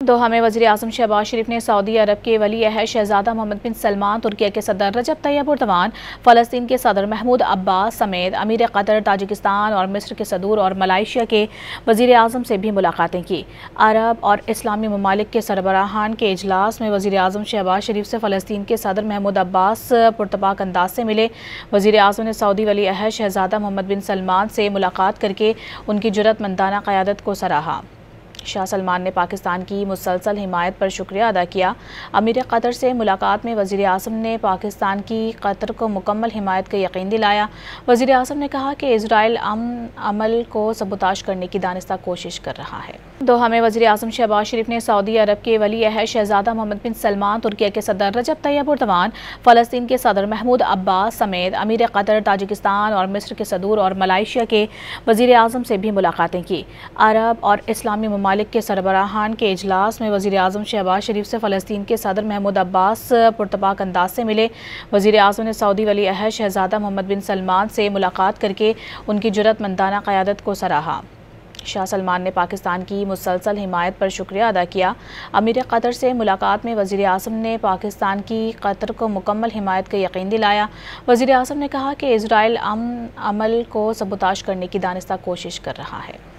दोहा में वज़ीर आज़म शहबाज शरीफ ने सऊदी अरब के वली अहद शहजादा मोहम्मद बिन सलमान, तुर्की के सदर रजब तैयब एर्दोगान, फ़लस्तीन के सदर महमूद अब्बास समेत अमीर कतर, ताजिकिस्तान और मिस्र के सदूर और मलाइशिया के वज़ीर आज़म से भी मुलाकातें की। अरब और इस्लामी ममालिक के सरबराहान के इजलास में वज़ीर आज़म शहबाज शरीफ से फ़लस्तीन के सदर महमूद अब्बास पुरतपाक अंदाज से मिले। वज़ीर आज़म ने सऊदी वली अहद शहजादा मोहम्मद बिन सलमान से मुलाकात करके उनकी जुर्रतमंदाना क़यादत को सराहा। शाह सलमान ने पाकिस्तान की मुसलसल हिमायत पर शुक्रिया अदा किया। अमीर कतर से मुलाकात में वज़ीर आज़म ने पाकिस्तान की कतर को मुकम्मल हिमायत का यकीन दिलाया। वज़ीर आज़म ने कहा कि इजराइल अमल को सबूताश करने की दानिस्ता कोशिश कर रहा है। दोहा में वज़ीर आज़म शहबाज शरीफ ने सऊदी अरब के वली अहद शहजादा मोहम्मद बिन सलमान, तुर्की के सदर रजब तैयब एर्दोगान, फ़लस्तीन के सदर महमूद अब्बास समेत अमीर कतर, ताजिकिस्तान और मिस्र के सदूर और मलाइशिया के वज़ीर आज़म से भी मुलाकातें की। अरब और इस्लामी ममालिक के सरबराहान के इजलास में वज़ीर आज़म शहबाज शरीफ से फ़लस्तीन के सदर महमूद अब्बास पुरतपाक अंदाज से मिले। वज़ीर आज़म ने सऊदी वली अहद शहजादा मोहम्मद बिन सलमान से मुलाकात करके उनकी जुर्रतमंदाना क़यादत को सराहा। शाह सलमान ने पाकिस्तान की मुसलसल हिमायत पर शुक्रिया अदा किया। अमीर कतर से मुलाकात में वज़ीर आज़म ने पाकिस्तान की कतर को मुकम्मल हिमायत का यकीन दिलाया। वज़ीर आज़म ने कहा कि इजराइल अमल को सबूताश करने की दानिस्ता कोशिश कर रहा है।